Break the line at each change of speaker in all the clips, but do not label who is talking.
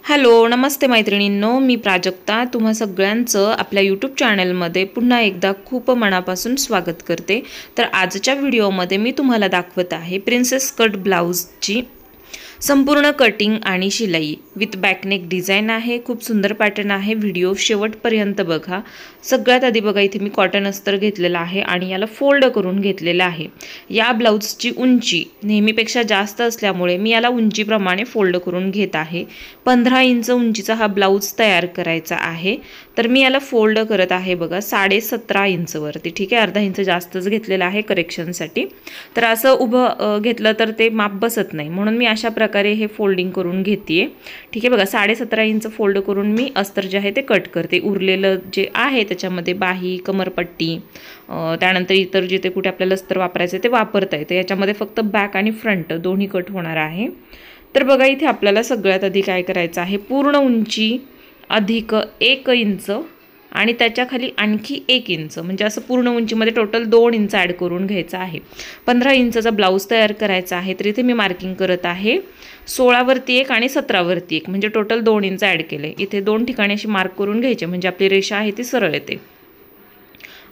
Hello नमस्ते मैत्रिणींनो, मी प्राजक्ता तुम्हा सगळ्यांचं आपल्या यूट्यूब चॅनलमध्ये पुन्हा एकदा खूप मनापासून स्वागत करते। तर आजच्या व्हिडिओमध्ये मी तुम्हाला दाखवत आहे प्रिन्सेस कट ब्लाउजची संपूर्ण कटिंग आणि शिलाई विथ बॅकनेक डिझाइन आहे। खूप सुंदर पॅटर्न आहे। व्हिडिओ शेवटपर्यंत बघा। सगळ्यात आधी बघा, इथे मी कॉटन अस्तर घेतलेला आहे आणि याला फोल्ड करून घेतलेला आहे। या ब्लाउजची उंची नेहमीपेक्षा जास्त असल्यामुळे मी याला उंचीप्रमाणे फोल्ड करून घेत आहे। 15 इंच उंचीचा हा ब्लाउज तयार करायचा आहे। तर मी याला फोल्ड करत आहे बघा 17.5 इंच वरती। ठीक आहे, अर्धा इंच जास्तच घेतलेला आहे करेक्शनसाठी। तर असं उभं घेतलं तर ते माप बसत नाही, म्हणून मी अशा प्रकारे हे फोल्डिंग करून घेते। ठीक आहे बघा, 17.5 इंच फोल्ड करून मी अस्तर जे आहे ते कट करते। उरलेलं जे आहे त्याच्यामध्ये बाही, कमरपट्टी, त्यानंतर इतर जिथे कुठे आपल्याला अस्तर वापरायचं ते वापरता येते। याच्यामध्ये फक्त बॅक आणि फ्रंट दोन्ही कट होणार आहे। तर बघा, इथे आपल्याला सगळ्यात आधी काय करायचं आहे, पूर्ण उंची अधिक 1 इंच आणि त्याच्या खाली आणखी 1 इंच, म्हणजे असं पूर्ण उंचीमध्ये टोटल 2 इंच ॲड करून घ्यायचं आहे। 15 इंचचा ब्लाऊज तयार करायचा आहे। तर इथे मी मार्किंग करत आहे 16 वरती 1 आणि 17 वरती 1, म्हणजे टोटल 2 इंच ॲड केले। इथे 2 ठिकाणी अशी मार्क करून घ्यायचे, म्हणजे आपली रेषा आहे ती सरळ येते।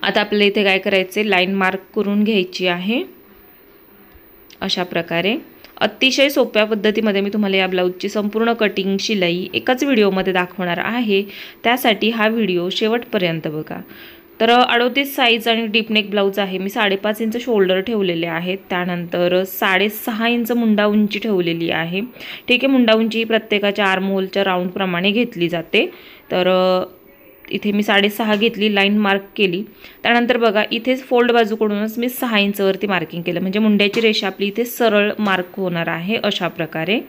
आता आपल्याला इथे काय करायचे, लाईन मार्क करून घ्यायची आहे अशा प्रकारे। अतिशय सोप्या पद्धतीमध्ये मी तुम्हाला या ब्लाऊजची संपूर्ण कटिंग शिलाई एकाच व्हिडिओमध्ये दाखवणार आहे, त्यासाठी हा व्हिडिओ शेवटपर्यंत बघा। तर 38 साईज आणि डीपनेक ब्लाऊज आहे। मी 5.5 इंच शोल्डर ठेवलेले आहेत, त्यानंतर 6.5 इंच मुंडा उंची ठेवलेली आहे। ठीक आहे, मुंडा उंची प्रत्येकाच्या आर्महोलच्या राऊंडप्रमाणे घेतली जाते। तर इथे मी 6.5 घेतली, लाईन मार्क केली। त्यानंतर बघा, इथेच फोल्ड बाजूकडूनच मी 6 इंच वरती मार्किंग केलं, म्हणजे मुंड्याची रेषा आपली इथे सरळ मार्क होणार आहे अशा प्रकारे।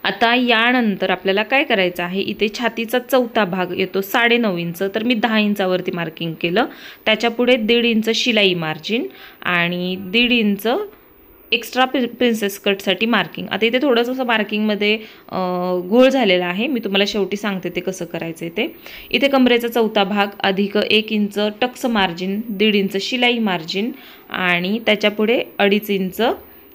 आता यानंतर आपल्याला काय करायचं आहे, इथे छातीचा चौथा भाग येतो 9.5 इंच, तर मी 10 इंचावरती मार्किंग केलं। त्याच्या पुढे 1.5 इंच शिलाई मार्जिन आणि 1.5 इंच एक्स्ट्रा प्रिन्सेस कटसाठी मार्किंग। आता इथे थोडंसं मार्किंगमध्ये घोळ झालेला आहे, मी तुम्हाला शेवटी सांगते ते कसं करायचं ते। इथे कमरेचा चौथा भाग अधिक 1 इंच टक्स मार्जिन, 1.5 इंच शिलाई मार्जिन आणि त्याच्या पुढे 2.5 इंच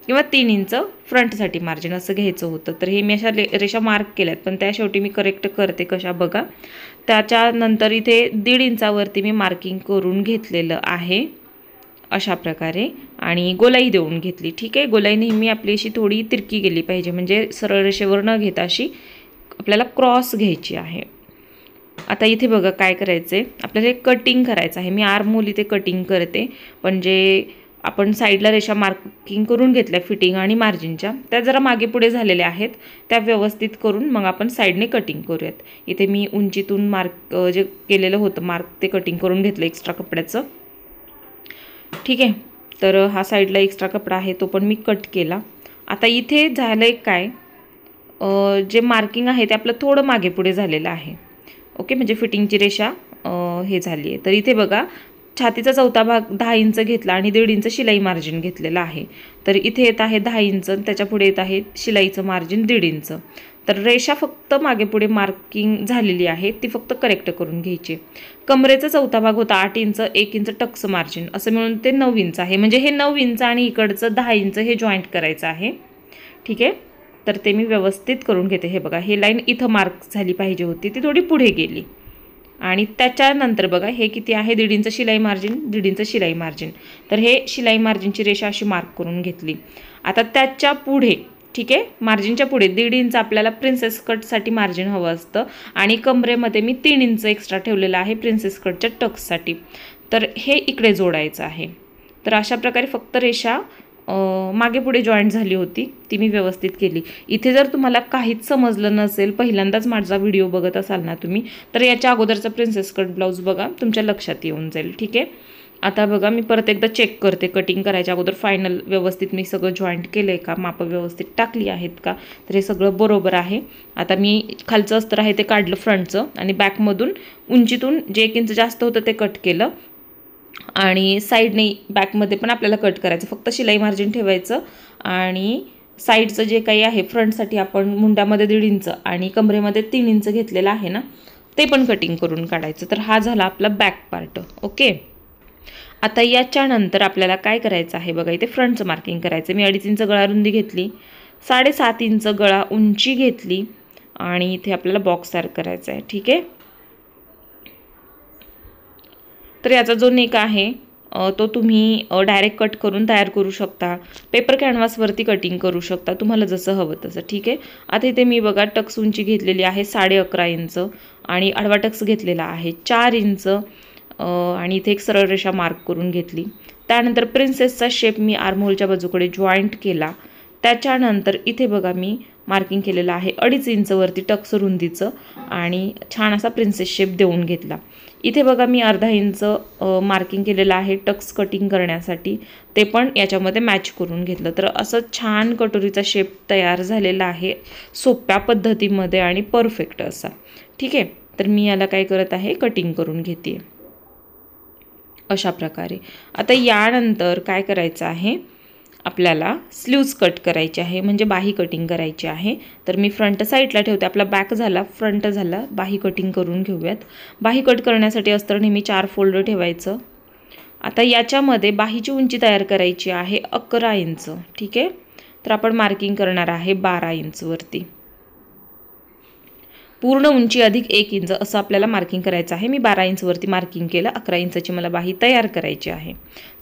किंवा 3 इंच फ्रंटसाठी मार्जिन असं घ्यायचं होतं। तर हे मी अशा रेषा मार्क केल्यात, पण त्या शेवटी मी करेक्ट करते कशा बघा। त्याच्यानंतर इथे 1.5 इंचावरती मी मार्किंग करून घेतलेलं आहे अशा प्रकारे आणि गोलाई देऊन घेतली। ठीक आहे, गोलाई नेहमी आपली अशी थोडी तिरकी गेली पाहिजे, म्हणजे सरळ रेषेवर न घेता अशी आपल्याला क्रॉस घ्यायची आहे। आता इथे बघा काय करायचं आहे, आपल्याला कटिंग करायचं आहे। मी आर्महोल इथे कटिंग करते, पण जे आपण साईडला रेषा मार्किंग करून घेतल्या फिटिंग आणि मार्जिनच्या, त्या जरा मागे पुढे झालेल्या आहेत, त्या व्यवस्थित करून मग आपण साईडने कटिंग करूयात। इथे मी उंचीतून मार्क जे केलेलं होतं मार्क ते कटिंग करून घेतलं एक्स्ट्रा कपड्याचं। ठीक आहे, तर हा साईडला एक्स्ट्रा कपडा आहे तो पण मी कट केला। आता इथे झालंय काय, जे मार्किंग आहे ते आपलं थोडं मागे पुढे झालेलं आहे। ओके, म्हणजे फिटिंगची रेषा हे झाली आहे। तर इथे बघा, छातीचा चौथा भाग 10 इंच घेतला आणि 1.5 इंच शिलाई मार्जिन घेतलेला आहे। तर इथे येत आहे 10 इंच, त्याच्या पुढे येत आहे शिलाईचं मार्जिन 1.5 इंच। तर रेषा फक्त मागे पुढे मार्किंग झालेली आहे, ती फक्त करेक्ट करून घ्यायची। कमरेचा चौथा भाग होता 8 इंच, 1 इंच टक्स मार्जिन, असं मिळून ते 9 इंच आहे। म्हणजे हे 9 इंच आणि इकडचं 10 इंच हे जॉईंट करायचं आहे। ठीक आहे, तर ते मी व्यवस्थित करून घेते। हे बघा, हे लाईन इथं मार्क झाली पाहिजे होती, ती थोडी पुढे गेली। आणि त्याच्यानंतर बघा, हे किती आहे, 1.5 इंच शिलाई मार्जिन, 1.5 इंच शिलाई मार्जिन। तर हे शिलाई मार्जिनची रेषा अशी मार्क करून घेतली। आता त्याच्या पुढे, ठीक आहे, मार्जिनच्या पुढे 1.5 इंच आपल्याला प्रिन्सेस कटसाठी मार्जिन हवं असतं आणि कमरेमध्ये मी 3 इंच एक्स्ट्रा ठेवलेलं आहे प्रिन्सेस कटच्या टक्ससाठी। तर हे इकडे जोडायचं आहे। तर अशा प्रकारे फक्त रेषा मागे पुढे जॉईंट झाली होती, ती मी व्यवस्थित केली। इथे जर तुम्हाला काहीच समजलं नसेल, पहिल्यांदाच माझा व्हिडिओ बघत असाल ना तुम्ही, तर याच्या अगोदरचा प्रिन्सेस कट ब्लाऊज बघा, तुमच्या लक्षात येऊन जाईल। ठीक आहे, आता बघा, मी परत एकदा चेक करते कटिंग करायच्या अगोदर फायनल व्यवस्थित मी सगळं जॉईंट केलं आहे का, मापं व्यवस्थित टाकली आहेत का, तर हे सगळं बरोबर आहे। आता मी खालचं अस्तर आहे ते काढलं फ्रंटचं आणि बॅकमधून उंचीतून जे 1 इंच जास्त होतं ते कट केलं आणि साईडने बॅकमध्ये पण आपल्याला कट करायचं, फक्त शिलाई मार्जिन ठेवायचं आणि साईडचं जे काही आहे फ्रंटसाठी आपण मुंड्यामध्ये 1.5 इंच आणि कमरेमध्ये 3 इंच घेतलेलं आहे ना, ते पण कटिंग करून काढायचं। तर हा झाला आपला बॅक पार्ट। ओके, आता याच्यानंतर आपल्याला काय करायचं आहे बघा, इथे फ्रंटचं मार्किंग करायचं। मी 2.5 इंच गळा रुंदी घेतली, 7.5 इंच गळा उंची घेतली आणि इथे आपल्याला बॉक्स तयार करायचा आहे. ठीक आहे. तर याचा जो नेक आहे तो तुम्ही डायरेक्ट कट करून तयार करू शकता. पेपर कॅनव्हासवरती कटिंग करू शकता, तुम्हाला जसं हवं तसं. ठीक आहे. आता इथे मी बघा टक्स उंची घेतलेली आहे 11.5 इंच आणि आडवा टक्स घेतलेला आहे 4 इंच आणि इथे एक सरळ रेषा मार्क करून घेतली. त्यानंतर प्रिन्सेसचा शेप मी आर्महोलच्या बाजूकडे जॉईंट केला. त्याच्यानंतर इथे बघा मी मार्किंग केलेलं आहे 2.5 इंचवरती टक्स रुंदीचं आणि छान असा प्रिन्सेस शेप देऊन घेतला. इथे बघा मी अर्धा इंच मार्किंग केलेलं आहे टक्स कटिंग करण्यासाठी, ते पण याच्यामध्ये मॅच करून घेतलं. तर असं छान कटोरीचा शेप तयार झालेला आहे सोप्या पद्धतीमध्ये आणि परफेक्ट असा. ठीक आहे. तर मी याला काय करत आहे, कटिंग करून घेते अशा प्रकारे. आता यानंतर काय करायचं आहे, आपल्याला स्लीव्ज कट करायची आहे, म्हणजे बाही कटिंग करायची आहे. तर मी फ्रंट साईडला ठेवते. आपला बॅक झाला, फ्रंट झाला, बाही कटिंग करून घेऊयात. बाही कट करण्यासाठी अस्तर नेहमी 4 फोल्ड ठेवायचं. आता याच्यामध्ये बाहीची उंची तयार करायची आहे 11 इंच. ठीक आहे. तर आपण मार्किंग करणार आहे 12 इंचवरती. पूर्ण उंची अधिक 1 इंच असं आपल्याला मार्किंग करायचं आहे. मी 12 इंचवरती मार्किंग केलं. 11 इंचाची मला बाही तयार करायची आहे.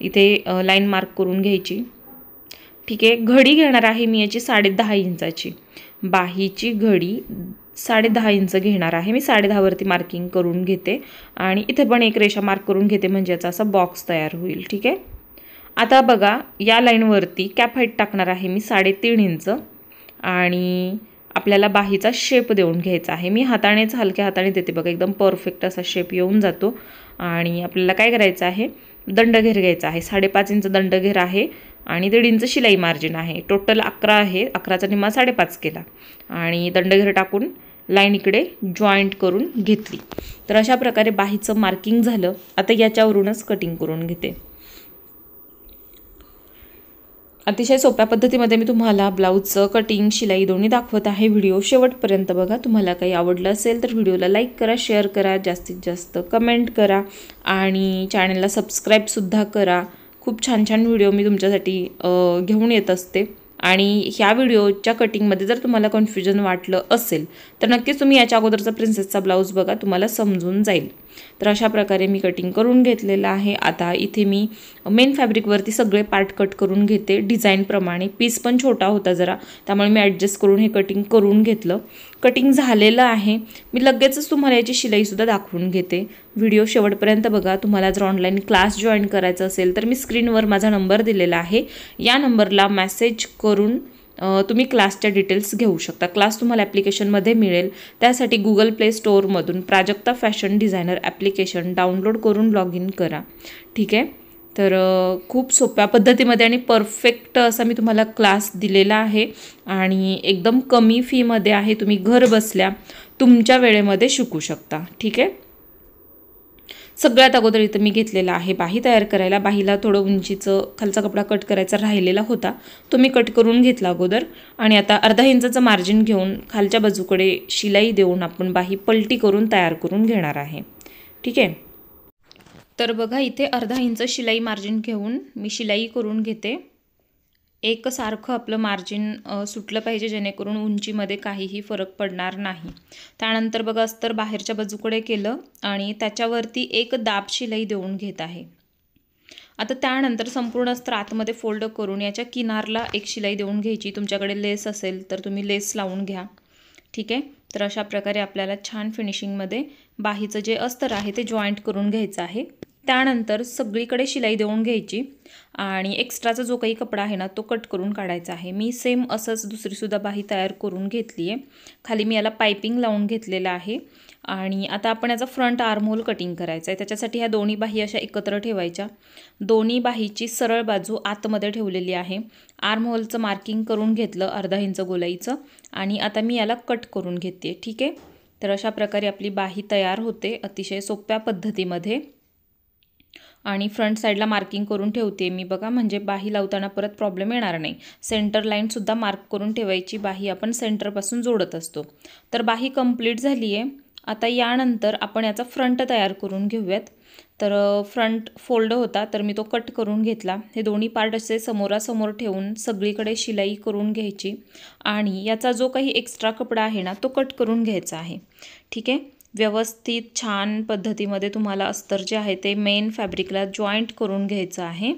इथे लाईन मार्क करून घ्यायची. ठीक आहे. घडी घेणार आहे मी याची 10.5 इंचाची. बाहीची घडी 10.5 इंच घेणार आहे मी. 10.5 वरती मार्किंग करून घेते आणि इथे पण एक रेषा मार्क करून घेते, म्हणजे याचा असा बॉक्स तयार होईल. ठीक आहे. आता बघा या लाईनवरती कॅप हाईट टाकणार आहे मी 3.5 इंच आणि आपल्याला बाहीचा शेप देऊन घ्यायचा आहे. मी हातानेच हलक्या हाताने देते बघा, एकदम परफेक्ट असा शेप येऊन जातो. आणि आपल्याला काय करायचं आहे, दंडघेर घ्यायचा आहे. 5.5 इंच दंडघेर आहे आणि 1.5 इंच शिलाई मार्जिन आहे. टोटल 11 आहे. 11चा निम्मा 5.5 केला आणि दंडघेर टाकून लाईन इकडे जॉईंट करून घेतली. तर अशा प्रकारे बाहीचं मार्किंग झालं. आता याच्यावरूनच कटिंग करून घेते. अतिशय सोप्या पद्धतीमध्ये मी तुम्हाला ब्लाऊजचं कटिंग शिलाई दोन्ही दाखवत आहे. व्हिडिओ शेवटपर्यंत बघा. तुम्हाला काही आवडलं असेल तर व्हिडिओला लाईक करा, शेअर करा, जास्तीत जास्त कमेंट करा आणि चॅनलला सबस्क्राईबसुद्धा करा. खूप छान छान व्हिडिओ मी तुमच्यासाठी घेऊन येत असते. आणि ह्या व्हिडिओच्या कटिंगमध्ये जर तुम्हाला कन्फ्युजन वाटलं असेल तर नक्कीच तुम्ही याच्या अगोदरचा प्रिन्सेसचा ब्लाऊज बघा, तुम्हाला समजून जाईल. तर अशा प्रकारे मी कटिंग करून घेतलेलं आहे. आता इथे मी मेन फॅब्रिकवरती सगळे पार्ट कट करून घेते डिझाईनप्रमाणे. पीस पण छोटा होता जरा, त्यामुळे मी ॲडजस्ट करून हे कटिंग करून घेतलं. कटिंग झालेलं आहे. मी लगेचच तुम्हाला याची शिलाईसुद्धा दाखवून घेते. व्हिडिओ शेवटपर्यंत बघा. तुम्हाला जर ऑनलाईन क्लास जॉईन करायचा असेल तर मी स्क्रीनवर माझा नंबर दिलेला आहे. या नंबरला मेसेज करून तुम्ही क्लासच्या डिटेल्स घेऊ शकता. क्लास तुम्हाला ॲप्लिकेशनमध्ये मिळेल. त्यासाठी गुगल प्ले स्टोअरमधून Prajakta fashion designer application download करून लॉग इन करा. ठीक आहे. तर खूप सोप्या पद्धतीमध्ये आणि परफेक्ट असा मी तुम्हाला क्लास दिलेला आहे आणि एकदम कमी फीमध्ये आहे. तुम्ही घर बसल्या तुमच्या वेळेमध्ये शिकू शकता. ठीक आहे. सगळ्यात अगोदर इथं मी घेतलेला आहे बाही तयार करायला. बाहीला थोडं उंचीचं खालचा कपडा कट करायचा राहिलेला होता, तो मी कट करून घेतला अगोदर. आणि आता अर्धा इंचाचं मार्जिन घेऊन खालच्या बाजूकडे शिलाई देऊन आपण बाही पलटी करून तयार करून घेणार आहे. ठीक आहे. तर बघा इथे अर्धा इंच शिलाई मार्जिन घेऊन मी शिलाई करून घेते. एकसारखं आपलं मार्जिन सुटलं पाहिजे, जेणेकरून उंचीमध्ये काहीही फरक पडणार नाही. त्यानंतर बघा अस्तर बाहेरच्या बाजूकडे केलं आणि त्याच्यावरती एक दाब शिलाई देऊन घेत आहे. आता त्यानंतर संपूर्ण अस्तर आतमध्ये फोल्ड करून याच्या किनारला एक शिलाई देऊन घ्यायची. तुमच्याकडे लेस असेल तर तुम्ही लेस लावून घ्या. ठीक आहे. तर अशा प्रकारे आपल्याला छान फिनिशिंगमध्ये बाहीचं जे अस्तर आहे ते जॉईंट करून घ्यायचं आहे. त्यानंतर सगळीकडे शिलाई देऊन घ्यायची आणि एक्स्ट्राचा जो काही कपडा आहे ना तो कट करून काढायचा आहे. मी सेम असंच दुसरीसुद्धा बाही तयार करून घेतली आहे. खाली मी याला पायपिंग लावून घेतलेलं आहे आणि आता आपण याचा फ्रंट आर्महोल कटिंग करायचा आहे. त्याच्यासाठी ह्या दोन्ही बाही अशा एकत्र ठेवायच्या. दोन्ही बाहीची सरळ बाजू आतमध्ये ठेवलेली आहे. आर्महोलचं मार्किंग करून घेतलं अर्धा इंच गोलाईचं आणि आता मी याला कट करून घेते. ठीक आहे. तर अशा प्रकारे आपली बाही तयार होते अतिशय सोप्या पद्धतीमध्ये. आणि फ्रंट साईडला मार्किंग करून ठेवते मी बघा, म्हणजे बाही लावताना परत प्रॉब्लेम येणार नाही. सेंटर लाईनसुद्धा मार्क करून ठेवायची. बाही आपण सेंटरपासून जोडत असतो. तर बाही कंप्लीट झाली आहे आता यानंतर आपण याचा फ्रंट तयार करून घेऊयात। तर फ्रंट फोल्ड होता तर मी तो कट करून घेतला। हे दोन्ही पार्ट असे समोरासमोर ठेवून सगळीकडे शिलाई करून घ्यायची आणि याचा जो काही एक्स्ट्रा कपडा आहे ना तो कट करून घ्यायचा आहे। ठीक आहे, व्यवस्थित छान पद्धतीमध्ये तुम्हाला अस्तर जे आहे ते मेन फॅब्रिकला जॉईंट करून घ्यायचं आहे।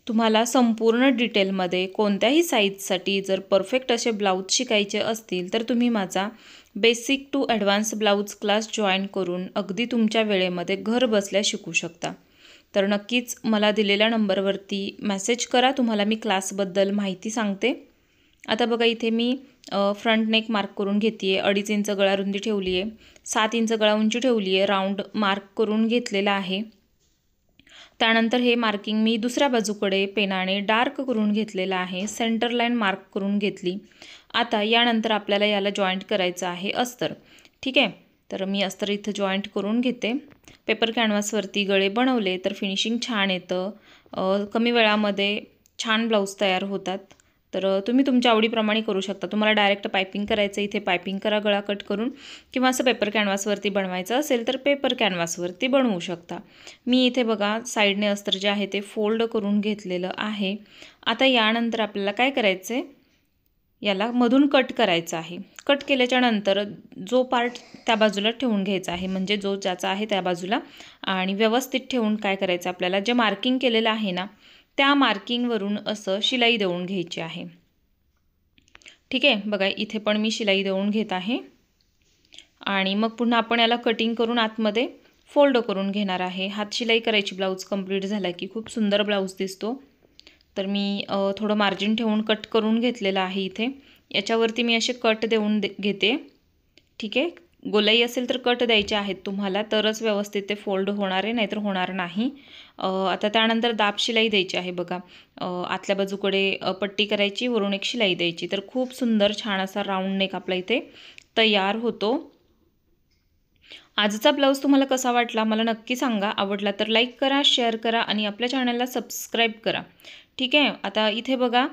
तुम्हाला संपूर्ण डिटेलमध्ये कोणत्याही साईजसाठी जर परफेक्ट असे ब्लाऊज शिकायचे असतील तर तुम्ही माझा basic to advance blouse class join करून अगदी तुमच्या वेळेमध्ये घर बसल्या शिकू शकता। तर नक्कीच मला दिलेल्या नंबरवरती मेसेज करा, तुम्हाला मी क्लासबद्दल माहिती सांगते। आता बघा इथे मी फ्रंट नेक मार्क करून घेते आहे, 2.5 इंच गळा रुंदी ठेवली आहे, 7 इंच गळा उंची ठेवली आहे, राऊंड मार्क करून घेतलेला आहे। त्यानंतर हे मार्किंग मी दुसऱ्या बाजूकडे पेनाने डार्क करून घेतलेला आहे, सेंटर लाईन मार्क करून घेतली। आता यानंतर आपल्याला याला जॉईंट करायचं आहे अस्तर। ठीक आहे, तर मी अस्तर इथं जॉईंट करून घेते। पेपर कॅनव्हासवरती गळे बनवले तर फिनिशिंग छान येतं, कमी वेळामध्ये छान ब्लाऊज तयार होतात। तर तुम्ही तुमच्या आवडीप्रमाणे करू शकता। तुम्हाला डायरेक्ट पायपिंग करायचं इथे पायपिंग करा गळा कट करून, किंवा असं पेपर कॅनव्हासवरती बनवायचं असेल तर पेपर कॅनव्हासवरती बनवू शकता। मी इथे बघा साईडने अस्तर जे आहे ते फोल्ड करून घेतलेलं आहे। आता यानंतर आपल्याला काय करायचं आहे, याला मधून कट करायचं आहे। कट केल्याच्या नंतर जो पार्ट त्या बाजूला ठेवून घ्यायचा आहे, म्हणजे जो ज्याचा आहे त्या बाजूला, आणि व्यवस्थित ठेवून काय करायचं आपल्याला जे मार्किंग केलेलं आहे ना त्या मार्किंगवरून असं शिलाई देऊन घ्यायची आहे। ठीक आहे, बघा इथे पण मी शिलाई देऊन घेत आहे आणि मग पुन्हा आपण याला कटिंग करून आतमध्ये फोल्ड करून घेणार आहे। हात शिलाई करायची ब्लाऊज कंप्लीट झाला की खूप सुंदर ब्लाऊज दिसतो। तर मी थोडं मार्जिन ठेवून कट करून घेतलेलं आहे इथे। याच्यावरती मी असे कट देऊन घेते। ठीक आहे, गोलाई असेल तर कट द्यायचे आहेत तुम्हाला, तरच व्यवस्थित ते फोल्ड होणार आहे, नाहीतर होणार नाही। आता त्यानंतर दाब शिलाई द्यायची आहे बघा, आतल्या बाजूकडे पट्टी करायची, वरून एक शिलाई द्यायची, तर खूप सुंदर छान असा राऊंड नेक आपला इथे तयार होतो। आजचा ब्लाऊज तुम्हाला कसा वाटला मला नक्की सांगा। आवडला तर लाईक करा, शेअर करा आणि आपल्या चॅनलला सबस्क्राईब करा। ठीक आहे, आता इथे बघा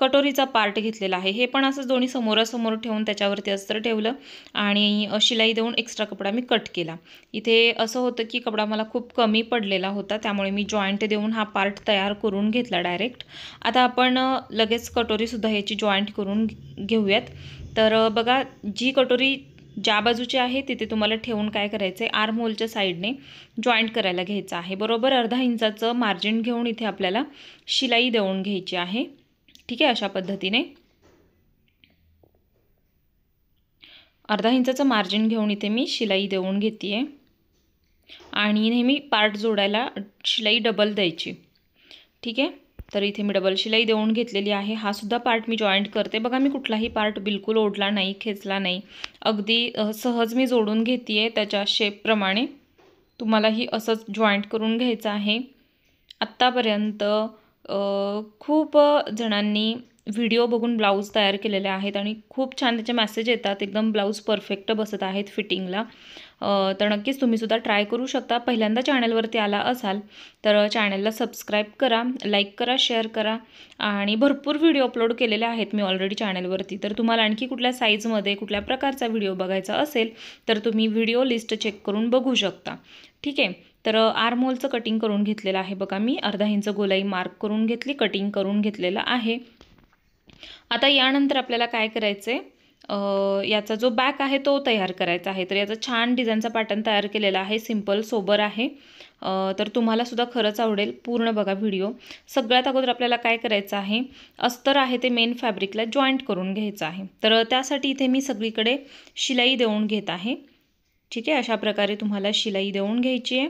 कटोरीचा पार्ट घेतलेला आहे। हे पण असंच दोन्ही समोरासमोर ठेवून त्याच्यावरती अस्तर ठेवलं आणि शिलाई देऊन एक्स्ट्रा कपडा मी कट केला। इथे असं होतं की कपडा मला खूप कमी पडलेला होता, त्यामुळे मी जॉईंट देऊन हा पार्ट तयार करून घेतला डायरेक्ट। आता आपण लगेच कटोरीसुद्धा ह्याची जॉईंट करून घेऊयात। तर बघा जी कटोरी ज्या बाजूची आहे तिथे तुम्हाला ठेवून काय करायचं आहे, आर्म होलच्या साईडने जॉईंट करायला घ्यायचं आहे। बरोबर अर्धा इंचाचं मार्जिन घेऊन इथे आपल्याला शिलाई देऊन घ्यायची आहे। ठीक आहे, अशा पद्धतीने अर्धा इंचाचं मार्जिन घेऊन इथे मी शिलाई देऊन घेते आहे आणि नेहमी पार्ट जोडायला शिलाई डबल द्यायची। ठीक आहे, तर इथे मी डबल शिलाई देऊन घेतलेली आहे। हा सुद्धा पार्ट मी जॉईंट करते। बघा मी कुठलाही पार्ट बिलकुल ओढला नाही, खेचला नाही, अगदी सहज मी जोडून घेते आहे त्याच्या शेपप्रमाणे। तुम्हालाही असंच जॉईंट करून घ्यायचं आहे। आत्तापर्यंत खूप जणांनी व्हिडिओ बघून ब्लाऊज तयार केलेले आहेत आणि खूप छान त्याचे मेसेज येतात, एकदम ब्लाऊज परफेक्ट बसत आहेत फिटिंगला। तर नक्कीच तुम्हीसुद्धा ट्राय करू शकता। पहिल्यांदा चॅनलवरती आला असाल तर चॅनलला सबस्क्राईब करा, लाईक करा, शेअर करा आणि भरपूर व्हिडिओ अपलोड केलेले आहेत मी ऑलरेडी चॅनलवरती। तर तुम्हाला आणखी कुठल्या साईजमध्ये कुठल्या प्रकारचा व्हिडिओ बघायचा असेल तर तुम्ही व्हिडिओ लिस्ट चेक करून बघू शकता। ठीक आहे, तर आर्म होलचं कटिंग करून घेतलेलं आहे बघा मी, अर्धा इंच गोलाई मार्क करून घेतली, कटिंग करून घेतलेलं आहे। आता यानंतर आपल्याला काय करायचं आहे, याचा जो बॅक आहे तो तयार करायचा आहे। तर याचा छान डिझाईनचा पॅटर्न तयार केलेला आहे, सिंपल सोबर आहे। तर तुम्हाला सुद्धा खरंच आवडेल, पूर्ण बघा व्हिडिओ। सगळ्यात अगोदर आपल्याला काय करायचं आहे, अस्तर आहे ते मेन फॅब्रिकला जॉईंट करून घ्यायचं आहे। तर त्यासाठी इथे मी सगळीकडे शिलाई देऊन घेत आहे। ठीक आहे, अशा प्रकारे तुम्हाला शिलाई देऊन घ्यायची आहे।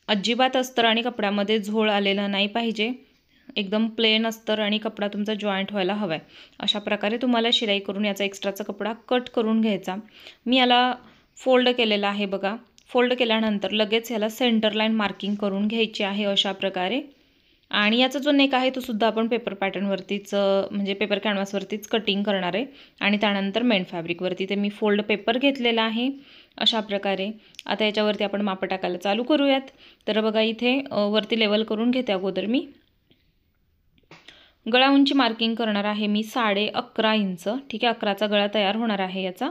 अजिबात अस्तर आणि कपड्यामध्ये झोळ आलेला नाही पाहिजे, एकदम प्लेन अस्तर आणि कपडा तुमचा जॉईंट व्हायला हवा आहे। अशा प्रकारे तुम्हाला शिलाई करून याचा एक्स्ट्राचा कपडा कट करून घ्यायचा। मी याला फोल्ड केलेला आहे बघा, फोल्ड केल्यानंतर लगेच याला सेंटर लाईन मार्किंग करून घ्यायची आहे अशा प्रकारे। आणि याचा जो नेक आहे तो सुद्धा आपण पेपर पॅटर्नवरतीच म्हणजे पेपर कॅनव्हासवरतीच कटिंग करणार आहे आणि त्यानंतर मेन फॅब्रिकवरती ते मी फोल्ड पेपर घेतलेला आहे अशा प्रकारे। आता याच्यावरती आपण माप टाकायला चालू करूयात। तर बघा इथे वरती लेवल करून घेते अगोदर मी। गळा उंची मार्किंग करणार आहे मी 11.5 इंच। ठीक आहे, 11चा गळा तयार होणार आहे याचा।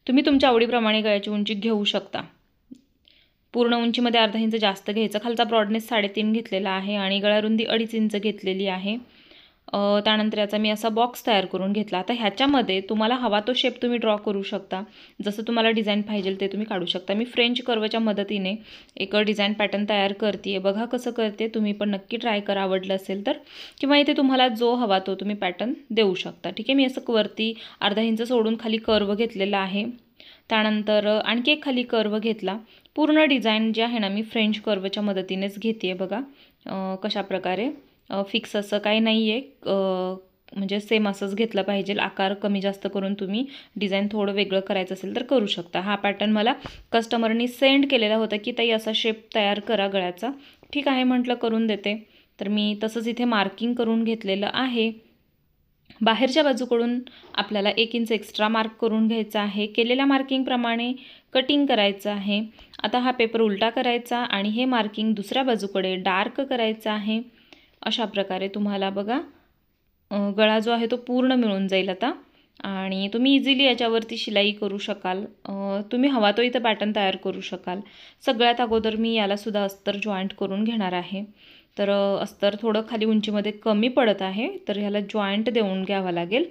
तुम्ही तुमच्या आवडीप्रमाणे गळ्याची उंची घेऊ शकता। पूर्ण उंचीमध्ये अर्धा इंच जास्त घ्यायचं, खालचा ब्रॉडनेस 3.5 घेतलेला आहे आणि गळारुंदी 2.5 इंच घेतलेली आहे। त्यानंतर याचा मी असा बॉक्स तयार करून घेतला। आता ह्याच्यामध्ये तुम्हाला हवा तो शेप तुम्ही ड्रॉ करू शकता, जसं तुम्हाला डिझाईन पाहिजे ते तुम्ही काढू शकता। मी फ्रेंच कर्वच्या मदतीने एक डिझाईन पॅटर्न तयार करते, बघा कसं करते, तुम्ही पण नक्की ट्राय करा आवडलं असेल तर, किंवा इथे तुम्हाला जो हवा तो तुम्ही पॅटर्न देऊ शकता। ठीक आहे, मी असं वरती अर्धा इंच सोडून खाली कर्व घेतलेला आहे। त्यानंतर आणखी एक खाली कर्व घेतला। पूर्ण डिझाईन जे आहे ना मी फ्रेंच कर्वच्या मदतीनेच घेते बघा, कशा प्रकारे फिक्स असं काही नाही आहे, म्हणजे सेम असंच घेतलं पाहिजे। आकार कमी जास्त करून तुम्ही डिझाईन थोडं वेगळं करायचं असेल तर करू शकता। हा पॅटर्न मला कस्टमरनी सेंड केलेला होता की ताई असा शेप तयार करा गळ्याचा। ठीक आहे म्हटलं करून देते, तर मी तसंच इथे मार्किंग करून घेतलेलं आहे। बाहेरच्या बाजूकडून आपल्याला 1 इंच एक्स्ट्रा मार्क करून घ्यायचा आहे। केलेल्या मार्किंगप्रमाणे कटिंग करायचं आहे। आता हा पेपर उलटा करायचा आणि हे मार्किंग दुसऱ्या बाजूकडे डार्क करायचं आहे। अशा प्रकारे तुम्हाला बघा गळा जो आहे तो पूर्ण मिळून जाईल आता, आणि तुम्ही इझिली याच्यावरती शिलाई करू शकाल। तुम्ही हवा तो इथं पॅटर्न तयार करू शकाल। सगळ्यात अगोदर मी याला सुद्धा अस्तर जॉईंट करून घेणार आहे। तर अस्तर थोडं खाली उंचीमध्ये कमी पडत आहे, तर ह्याला जॉईंट देऊन घ्यावं लागेल।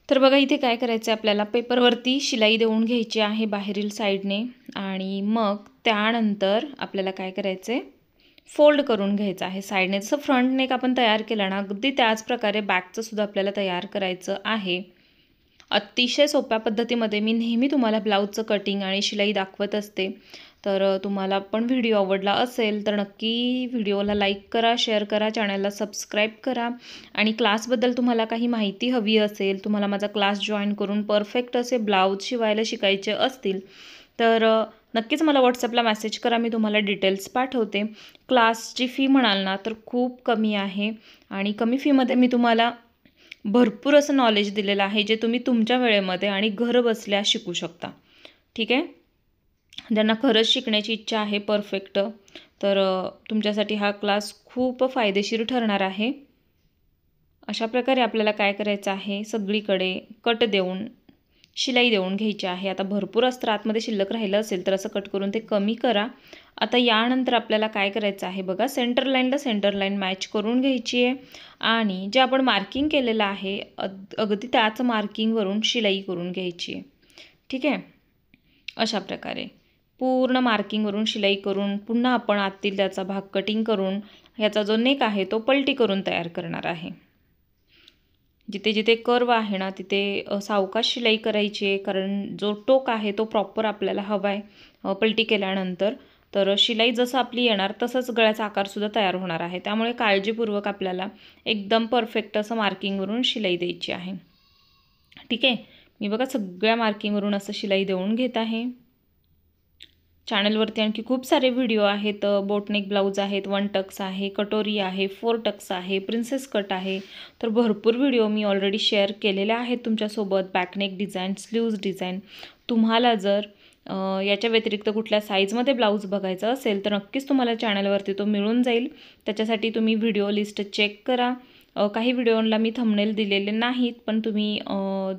तर बघा इथे काय करायचं आहे, आपल्याला पेपरवरती शिलाई देऊन घ्यायची आहे बाहेरील साईडने, आणि मग त्यानंतर आपल्याला काय करायचं आहे, फोल्ड करून घ्यायचं आहे साईडने। जसं फ्रंट नेक आपण तयार केला ना, अगदी त्याच प्रकारे बॅकचं सुद्धा आपल्याला तयार करायचं आहे। अतिशय सोप्या पद्धतीमध्ये मी नेहमी तुम्हाला ब्लाऊजचं कटिंग आणि शिलाई दाखवत असते। तर तुम्हाला पण व्हिडिओ आवडला असेल तर नक्की व्हिडिओला लाईक करा, शेअर करा, चॅनलला सबस्क्राईब करा। आणि क्लासबद्दल तुम्हाला काही माहिती हवी असेल, तुम्हाला माझा क्लास जॉईन करून परफेक्ट असे ब्लाऊज शिवायला शिकायचे असतील तर नक्कीच मला व्हॉट्सअपला मेसेज करा, मी तुम्हाला डिटेल्स पाठवते। क्लासची फी म्हणाल ना तर खूप कमी आहे, आणि कमी फीमध्ये मी तुम्हाला भरपूर असं नॉलेज दिलेलं आहे जे तुम्ही तुमच्या वेळेमध्ये आणि घर बसल्या शिकू शकता। ठीक आहे, ज्यांना खरंच शिकण्याची इच्छा आहे परफेक्ट, तर तुमच्यासाठी हा क्लास खूप फायदेशीर ठरणार आहे। अशा प्रकारे आपल्याला काय करायचं आहे, सगळीकडे कट देऊन शिलाई देऊन घ्यायची आहे। आता भरपूर अस्तर आतमध्ये शिल्लक राहिलं असेल तर असं कट करून ते कमी करा। आता यानंतर आपल्याला काय करायचं आहे बघा, सेंटर लाईनला सेंटर लाईन मॅच करून घ्यायची आहे, आणि जे आपण मार्किंग केलेलं आहे अगदी त्याच मार्किंगवरून शिलाई करून घ्यायची आहे। ठीक आहे, अशा प्रकारे पूर्ण मार्किंगवरून शिलाई करून पुन्हा आपण आतील त्याचा भाग कटिंग करून ह्याचा जो नेक आहे तो पलटी करून तयार करणार आहे। जिथे जिथे कर्व आहे ना तिथे सावकाश शिलाई करायची आहे, कारण जो टोक आहे तो प्रॉपर आपल्याला हवा आहे पलटी केल्यानंतर। तर शिलाई जसं आपली येणार तसंच गळ्याचा आकारसुद्धा तयार होणार आहे, त्यामुळे काळजीपूर्वक आपल्याला एकदम परफेक्ट असं मार्किंगवरून शिलाई द्यायची आहे। ठीक आहे, मी बघा सगळ्या मार्किंगवरून असं शिलाई देऊन घेत आहे। चॅनलवरती आणखी खूप सारे व्हिडिओ आहेत, बोटनेक ब्लाऊज आहेत, 1 टक्स आहे, कटोरी आहे, 4 टक्स आहे, प्रिन्सेस कट आहे। तर भरपूर व्हिडिओ मी ऑलरेडी शेअर केलेले आहेत तुमच्यासोबत। बॅकनेक डिझाईन, स्लीव्ज डिझाईन, तुम्हाला जर याच्या व्यतिरिक्त कुठल्या साईजमध्ये ब्लाऊज बघायचं असेल तर नक्कीच तुम्हाला चॅनलवरती तो मिळून जाईल। त्याच्यासाठी तुम्ही व्हिडिओ लिस्ट चेक करा। काही व्हिडिओला मी थंबनेल दिलेले नाहीत, पण तुम्ही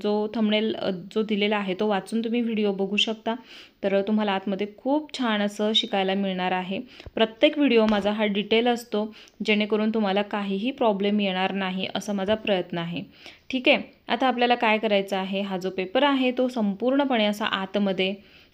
जो थंबनेल जो दिलेला आहे तो वाचून तुम्ही व्हिडिओ बघू शकता। तर तुम्हाला आतमध्ये खूप छान असं शिकायला मिळणार आहे। प्रत्येक व्हिडिओ माझा हा डिटेल असतो, जेणेकरून तुम्हाला काहीही प्रॉब्लेम येणार नाही असा माझा प्रयत्न आहे। ठीक आहे, आता आपल्याला काय करायचं आहे, हा जो पेपर आहे तो संपूर्णपणे असा आतमध्ये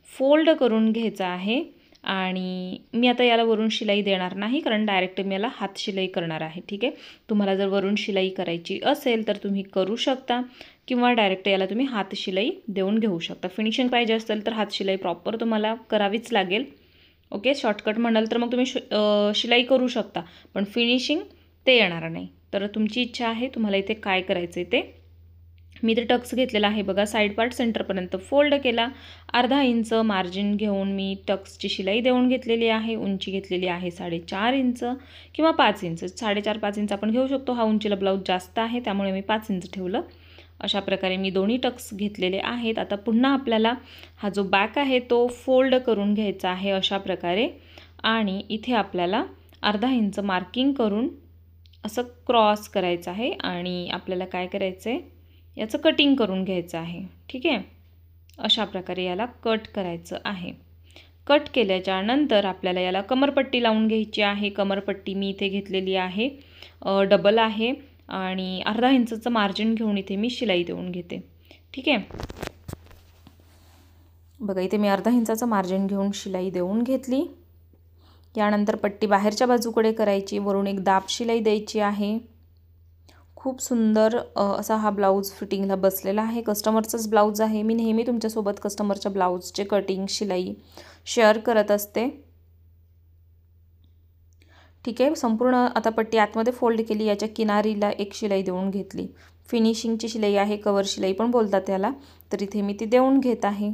फोल्ड करून घ्यायचा आहे, आणि मी आता याला वरून शिलाई देणार नाही, कारण डायरेक्ट मी याला हात शिलाई करणार आहे। ठीक आहे, तुम्हाला जर वरून शिलाई करायची असेल तर तुम्ही करू शकता, किंवा डायरेक्ट याला तुम्ही हात शिलाई देऊन घेऊ शकता। फिनिशिंग पाहिजे असेल तर हात शिलाई प्रॉपर तुम्हाला करावीच लागेल। ओके, शॉर्टकट म्हणाल तर मग तुम्ही शिलाई करू शकता, पण फिनिशिंग ते येणार नाही। तर तुमची इच्छा आहे तुम्हाला इथे काय करायचं आहे ते। मी तर टक्स घेतलेला आहे बघा, साईड पार्ट सेंटरपर्यंत फोल्ड केला, अर्धा इंच मार्जिन घेऊन मी टक्सची शिलाई देऊन घेतलेली आहे। उंची घेतलेली आहे 4.5 इंच किंवा 5 इंच, 4.5-5 इंच आपण घेऊ शकतो। हा उंचीला ब्लाऊज जास्त आहे त्यामुळे मी 5 इंच ठेवलं। अशा प्रकारे मी दोन्ही टक्स घेतलेले आहेत। आता पुन्हा आपल्याला हा जो बॅक आहे तो फोल्ड करून घ्यायचा आहे अशा प्रकारे, आणि इथे आपल्याला अर्धा इंच मार्किंग करून असं क्रॉस करायचं आहे, आणि आपल्याला काय करायचं आहे, याचं कटिंग करून घ्यायचं आहे. ठीक आहे, अशा प्रकारे याला कट करायचं आहे. कट केल्याच्या नंतर आपल्याला याला कमरपट्टी लावून घ्यायची आहे. कमरपट्टी मी इथे घेतलेली आहे, डबल आहे आणि अर्धा इंचचं मार्जिन घेऊन इथे मी शिलाई देऊन घेते. ठीक आहे, बघा इथे मी अर्धा इंचाचं मार्जिन घेऊन शिलाई देऊन घेतली. यानंतर पट्टी बाहेरच्या बाजूकडे करायची, वरून एक दाब शिलाई द्यायची आहे. खूप सुंदर असा हा ब्लाऊज फिटिंगला बसलेला आहे. कस्टमरचाच ब्लाऊज आहे. मी नेहमी तुमच्यासोबत कस्टमरच्या ब्लाऊजचे कटिंग शिलाई शेअर करत असते. ठीक आहे, संपूर्ण आता पट्टी आतमध्ये फोल्ड केली. याच्या किनारीला एक शिलाई देऊन घेतली. फिनिशिंगची शिलाई आहे, कवर शिलाई पण बोलतात त्याला, तर इथे मी ती देऊन घेत आहे.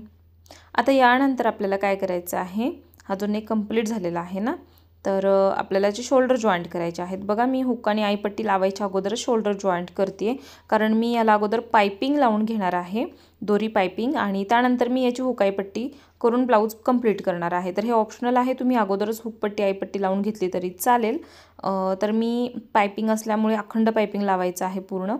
आता यानंतर आपल्याला काय करायचं आहे, हा जो नेक कंप्लीट झालेला आहे ना, तर आपल्याला जे शोल्डर जॉईंट करायचे आहेत. बघा मी हुक आणि आईपट्टी लावायच्या अगोदर शोल्डर जॉईंट करते, कारण मी याला अगोदर पायपिंग लावून घेणार आहे, दोरी पायपिंग, आणि त्यानंतर मी याची हुक आईपट्टी करून ब्लाऊज कंप्लीट करणार आहे. तर हे ऑप्शनल आहे, तुम्ही अगोदरच हुकपट्टी आईपट्टी लावून घेतली तरी चालेल. तर मी पायपिंग असल्यामुळे अखंड पायपिंग लावायचं आहे पूर्ण,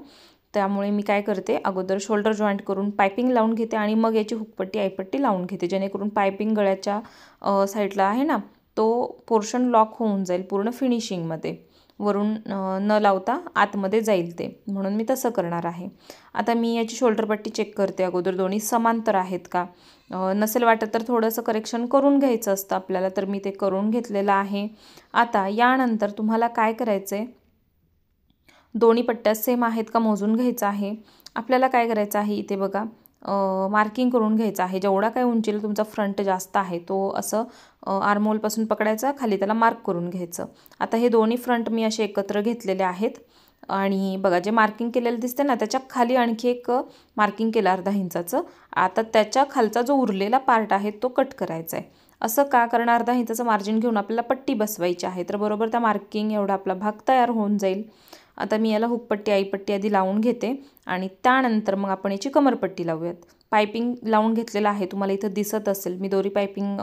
त्यामुळे मी काय करते, अगोदर शोल्डर जॉईंट करून पायपिंग लावून घेते आणि मग याची हुकपट्टी आईपट्टी लावून घेते, जेणेकरून पायपिंग गळ्याच्या साईडला आहे ना, तो पोर्शन लॉक होऊन जाईल पूर्ण फिनिशिंगमध्ये, वरून न लावता आतमध्ये जाईल ते, म्हणून मी तसं करणार आहे. आता मी याची शोल्डरपट्टी चेक करते अगोदर, दोन्ही समांतर आहेत का. नसेल वाटत तर थोडंसं करेक्शन करून घ्यायचं असतं आपल्याला, तर मी ते करून घेतलेलं आहे. आता यानंतर तुम्हाला काय करायचं आहे, दोन्ही पट्ट्या सेम आहेत का मोजून घ्यायचं आहे. आपल्याला काय करायचं आहे, इथे बघा मार्किंग करून घ्यायचं आहे. जेवढा काय उंचीला तुमचा फ्रंट जास्त आहे तो असं आर्महोलपासून पकडायचा, खाली त्याला मार्क करून घ्यायचं. आता हे दोन्ही फ्रंट मी असे एकत्र घेतलेले आहेत आणि बघा जे मार्किंग केलेलं दिसते ना, त्याच्या खाली आणखी एक मार्किंग केलं अर्धा इंचाचं. आता त्याच्या खालचा जो उरलेला पार्ट आहे तो कट करायचा आहे. असं का, कारण अर्धा इंचाचं मार्जिन घेऊन आपल्याला पट्टी बसवायची आहे, तर बरोबर त्या मार्किंग एवढा आपला भाग तयार होऊन जाईल. आता मी याला हुकपट्टी आईपट्टी आधी लावून घेते आणि त्यानंतर मग आपण याची कमरपट्टी लावूयात. पायपिंग लावून घेतलेलं आहे, तुम्हाला इथं दिसत असेल, मी दोरी पायपिंग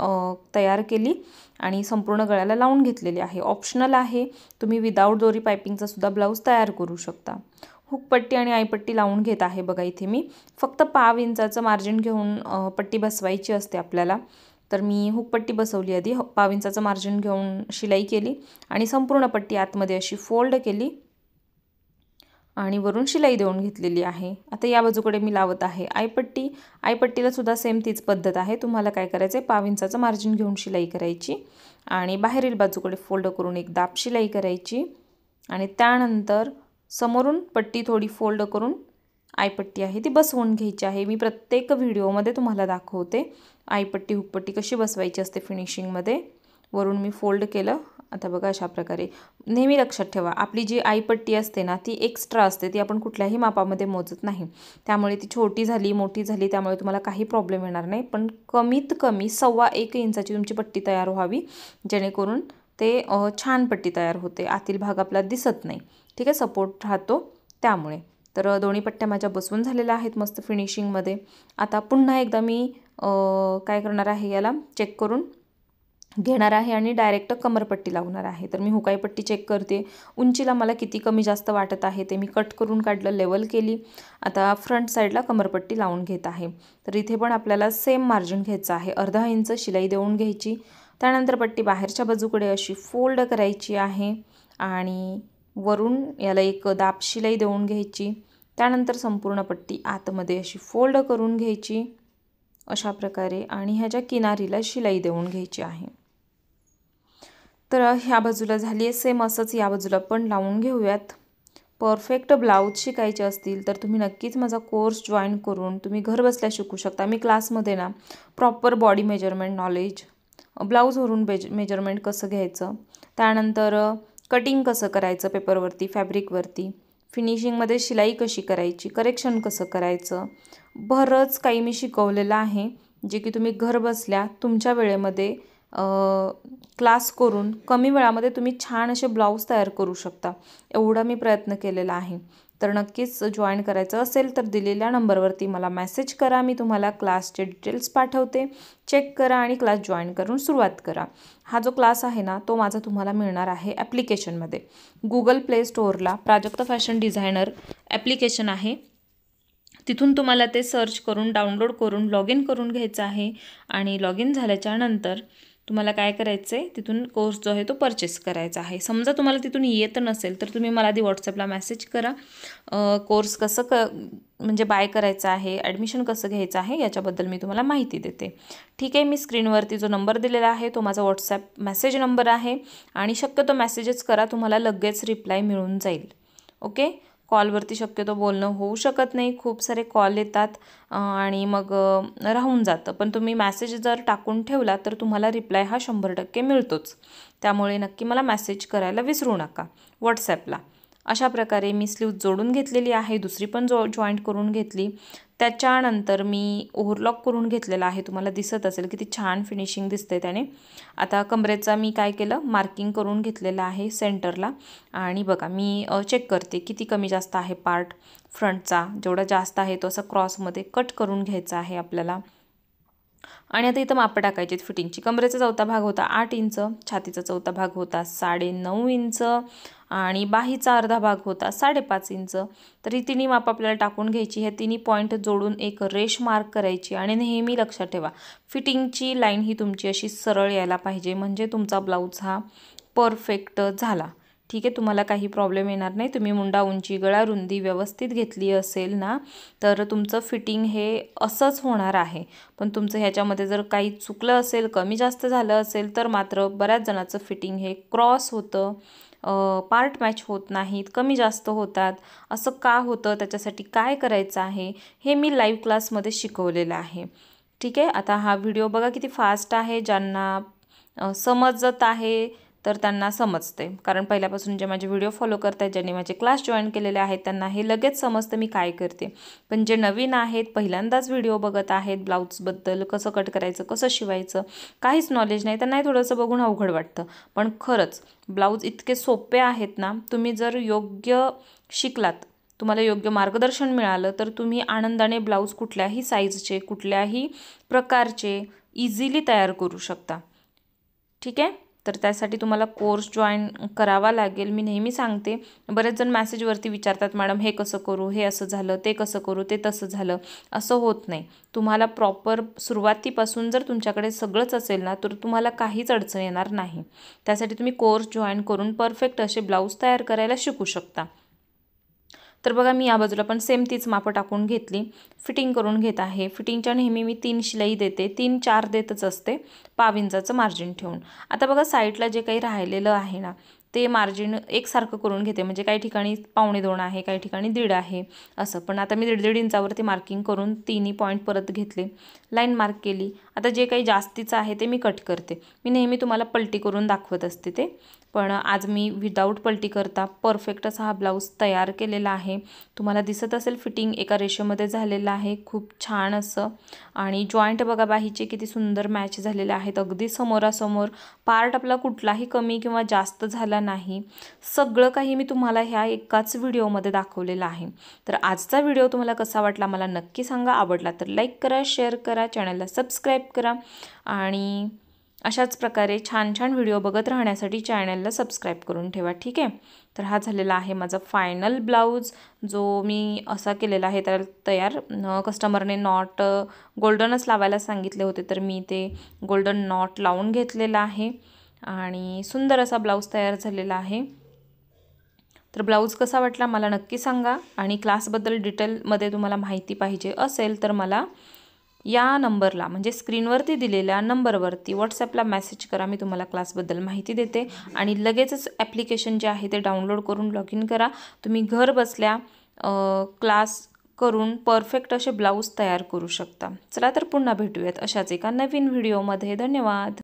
तयार केली आणि संपूर्ण गळ्याला लावून घेतलेली आहे. ऑप्शनल आहे, तुम्ही विदाऊट दोरी पायपिंगचा सुद्धा ब्लाऊज तयार करू शकता. हुकपट्टी आणि आईपट्टी लावून घेत आहे. बघा इथे मी फक्त पाव इंचाचं मार्जिन घेऊन पट्टी बसवायची असते आपल्याला, तर मी हुकपट्टी बसवली आधी, पाव इंचाचं मार्जिन घेऊन शिलाई केली आणि संपूर्ण पट्टी आतमध्ये अशी फोल्ड केली आणि वरून शिलाई देऊन घेतलेली आहे. आता या बाजूकडे मी लावत आहे आईपट्टी. आईपट्टीला सुद्धा सेम तीच पद्धत आहे. तुम्हाला काय करायचं आहे, पाव इंचाचं मार्जिन घेऊन शिलाई करायची आणि बाहेरील बाजूकडे फोल्ड करून एक दाब शिलाई करायची आणि त्यानंतर समोरून पट्टी थोडी फोल्ड करून आईपट्टी आहे ती बसवून घ्यायची आहे. मी प्रत्येक व्हिडिओमध्ये तुम्हाला दाखवते आईपट्टी हुकपट्टी कशी बसवायची असते फिनिशिंगमध्ये. वरून मी फोल्ड केलं. आता बघा अशा प्रकारे. नेहमी लक्षात ठेवा, आपली जी आईपट्टी असते ना ती एक्स्ट्रा असते, ती आपण कुठल्याही मापामध्ये मोजत नाही, त्यामुळे ती छोटी झाली मोठी झाली त्यामुळे तुम्हाला काही प्रॉब्लेम येणार नाही. पण कमीत कमी 1.25 इंचाची तुमची पट्टी तयार व्हावी, जेणेकरून ते छान पट्टी तयार होते, आतील भाग आपला दिसत नाही. ठीक आहे, सपोर्ट राहतो त्यामुळे. तर दोन्ही पट्ट्या माझ्या बसवून झालेल्या आहेत मस्त फिनिशिंगमध्ये. आता पुन्हा एकदा मी काय करणार आहे, याला चेक करून घेणार आहे आणि डायरेक्ट कमरपट्टी लावणार आहे. तर मी हुकाईपट्टी चेक करते, उंचीला मला किती कमी जास्त वाटत आहे ते मी कट करून काढलं, लेवल केली. आता फ्रंट साईडला कमरपट्टी लावून घेत आहे. तर इथे पण आपल्याला सेम मार्जिन घ्यायचं आहे, अर्धा इंच शिलाई देऊन घ्यायची. त्यानंतर पट्टी बाहेरच्या बाजूकडे अशी फोल्ड करायची आहे आणि वरून याला एक दाब शिलाई देऊन घ्यायची. त्यानंतर संपूर्ण पट्टी आतमध्ये अशी फोल्ड करून घ्यायची अशा प्रकारे आणि ह्याच्या किनारीला शिलाई देऊन घ्यायची आहे. तर ह्या बाजूला झाली आहे, सेम असंच या बाजूला पण लावून घेऊयात. परफेक्ट ब्लाऊज शिकायचे असतील तर तुम्ही नक्कीच माझा कोर्स जॉईन करून तुम्ही घर बसल्या शिकू शकता. मी क्लासमध्ये ना प्रॉपर बॉडी मेजरमेंट नॉलेज, ब्लाऊजवरून मेजरमेंट कसं घ्यायचं, त्यानंतर कटिंग कसं करायचं पेपरवरती, फॅब्रिकवरती, फिनिशिंगमध्ये शिलाई कशी करायची, करेक्शन कसं करायचं, बरंच काही मी शिकवलेलं आहे, जे की तुम्ही घर बसल्या तुमच्या वेळेमध्ये क्लास करून कमी वेळामध्ये तुम्ही छान असे ब्लाऊज तयार करू शकता. एवढा मी प्रयत्न केलेला आहे. तर नक्कीच जॉईन करायचं असेल तर दिलेल्या नंबरवरती मला मेसेज करा, मी तुम्हाला क्लासचे डिटेल्स पाठवते. चेक करा आणि क्लास जॉईन करून सुरुवात करा. हा जो क्लास आहे ना तो माझा तुम्हाला मिळणार आहे ॲप्लिकेशनमध्ये. गुगल प्ले स्टोअरला प्राजक्ता फॅशन डिझायनर ॲप्लिकेशन आहे, तिथून तुम्हाला ते सर्च करून डाउनलोड करून लॉग इन करून घ्यायचं आहे आणि लॉग इन झाल्याच्या नंतर तुम्हाला काय करायचं आहे, तिथून कोर्स जो आहे तो परचेस करायचा आहे. समजा तुम्हाला तिथून येत नसेल तर तुम्ही मला आधी व्हॉट्सअपला मेसेज करा. कोर्स कसं म्हणजे बाय करायचं आहे, ॲडमिशन कसं घ्यायचं आहे याच्याबद्दल मी तुम्हाला माहिती देते. ठीक आहे, मी स्क्रीनवरती जो नंबर दिलेला आहे तो माझा व्हॉट्सॲप मेसेज नंबर आहे आणि शक्यतो मेसेजच करा, तुम्हाला लगेच रिप्लाय मिळून जाईल. ओके, कॉलवरती शक्यतो बोलणं होऊ शकत नाही, खूप सारे कॉल येतात आणि मग राहून जातं. पण तुम्ही मेसेज जर टाकून ठेवला तर तुम्हाला रिप्लाय हा 100% मिळतोच. त्यामुळे नक्की मला मेसेज करायला विसरू नका व्हॉट्सॲपला. अशा प्रकारे मी स्लीव जोडून घेतलेली आहे, दुसरी पण जॉईंट करून घेतली. त्याच्यानंतर मी ओव्हरलॉक करून घेतलेला आहे, तुम्हाला दिसत असेल किती छान फिनिशिंग दिसते त्याने. आता कमरेचा मी काय केलं, मार्किंग करून घेतलेलं आहे सेंटरला आणि बघा मी चेक करते किती कमी जास्त आहे पार्ट फ्रंटचा. जेवढा जास्त आहे तो असं क्रॉसमध्ये कट करून घ्यायचा आहे आपल्याला. आणि आता इथं मापं टाकायची आहेत फिटिंगची. कमरेचा चौथा भाग होता 8 इंच, छातीचा चौथा भाग होता 9.5 इंच आणि बाहीचा अर्धा भाग होता 5.5 इंच. तर ही तिन्ही माप आपल्याला टाकून घ्यायची. हे तिन्ही पॉईंट जोडून एक रेष मार्क करायची आणि नेहमी लक्षात ठेवा फिटिंगची लाईन ही तुमची अशी सरळ यायला पाहिजे, म्हणजे तुमचा ब्लाऊज हा परफेक्ट झाला. ठीक आहे, तुम्हाला काही प्रॉब्लेम येणार नाही. तुम्ही मुंडा उंची गळा रुंदी व्यवस्थित घेतली असेल ना तर तुमचं फिटिंग हे असंच होणार आहे. पण तुमचं ह्याच्यामध्ये जर काही चुकलं असेल, कमी जास्त झालं असेल तर मात्र बऱ्याच जणांचं फिटिंग हे क्रॉस होतं, पार्ट मॅच होत नाहीत, कमी जास्त होतात. असं का होतं, त्याच्यासाठी काय करायचं आहे हे मी लाईव्ह क्लासमध्ये शिकवलेलं आहे. ठीक आहे, आता हा व्हिडिओ बघा किती फास्ट आहे. ज्यांना समजत आहे तर त्यांना समजते, कारण पहिल्यापासून जे माझे व्हिडिओ फॉलो करत आहेत, ज्यांनी माझे क्लास जॉईन केलेले आहेत त्यांना हे लगेच समजतं मी काय करते. पण जे नवीन आहेत, पहिल्यांदाच व्हिडिओ बघत आहेत, ब्लाऊजबद्दल कसं कट करायचं, कसं शिवायचं, काहीच नॉलेज नाही, त्यांनाही थोडंसं बघून अवघड वाटतं. पण खरंच ब्लाऊज इतके सोपे आहेत ना, तुम्ही जर योग्य शिकलात, तुम्हाला योग्य मार्गदर्शन मिळालं तर तुम्ही आनंदाने ब्लाऊज कुठल्याही साईजचे, कुठल्याही प्रकारचे इझिली तयार करू शकता. ठीक आहे, तर त्यासाठी तुम्हाला कोर्स जॉईन करावा लागेल. मी नेहमी सांगते, बरेच जण मेसेजवरती विचारतात, मॅडम हे कसं करू, हे असं झालं, ते कसं करू, ते तसं झालं. असं होत नाही. तुम्हाला प्रॉपर सुरुवातीपासून जर तुमच्याकडे सगळंच असेल ना तर तुम्हाला काहीच अडचण येणार नाही. त्यासाठी तुम्ही कोर्स जॉईन करून परफेक्ट असे ब्लाऊज तयार करायला शिकू शकता. तर बघा मी या बाजूला पण सेम तीच मापं टाकून घेतली, फिटिंग करून घेत आहे. फिटिंगच्या नेहमी मी 3 शिलाई देते, 3-4 देतच असते, पाव इंचाचं मार्जिन ठेवून. आता बघा साईडला जे काही राहिलेलं आहे ना ते मार्जिन एकसारखं करून घेते, म्हणजे काही ठिकाणी 1.25 आहे, काही ठिकाणी 1.5 आहे असं. पण आता मी 1.5 इंचावरती मार्किंग करून तिन्ही पॉईंट परत घेतले, लाईन मार्क केली. आता जे काही जास्तीचं आहे ते मी कट करते. मी नेहमी तुम्हाला पलटी करून दाखवत असते ते, पण आज मी विदाऊट पलटी करता परफेक्ट असा हा ब्लाऊज तयार केलेला आहे. तुम्हाला दिसत असेल फिटिंग एका रेषेमध्ये झालेलं आहे, खूप छान असं. आणि जॉईंट बघा बाहीचे किती सुंदर मॅच झालेले आहेत, अगदी समोरासमोर. पार्ट आपला कुठलाही कमी किंवा जास्त झाला नाही. सगळं काही मी तुम्हाला ह्या एकाच व्हिडिओमध्ये दाखवलेलं आहे. तर आजचा व्हिडिओ तुम्हाला कसा वाटला मला नक्की सांगा. आवडला तर लाईक करा, शेअर करा, चॅनलला सबस्क्राईब करा आणि अशाच प्रकारे छान छान व्हिडिओ बघत राहण्यासाठी चॅनलला सबस्क्राईब करून ठेवा. ठीक आहे, तर हा झालेला आहे माझा फायनल ब्लाऊज, जो मी असा केलेला आहे त्याला तयार. कस्टमरने नॉट गोल्डनच लावायला सांगितले होते, तर मी ते गोल्डन नॉट लावून घेतलेला आहे आणि सुंदर असा ब्लाऊज तयार झालेला आहे. तर ब्लाऊज कसा वाटला मला नक्की सांगा आणि क्लासबद्दल डिटेलमध्ये तुम्हाला माहिती पाहिजे असेल तर मला या नंबरला, म्हणजे स्क्रीनवरती दिलेल्या नंबरवरती व्हॉट्सॲपला मेसेज करा. मी तुम्हाला क्लासबद्दल माहिती देते आणि लगेचच ॲप्लिकेशन जे आहे ते डाउनलोड करून लॉग इन करा. तुम्ही घर बसल्या क्लास करून परफेक्ट असे ब्लाऊज तयार करू शकता. चला तर पुन्हा भेटूयात अशाच एका नवीन व्हिडिओमध्ये. धन्यवाद.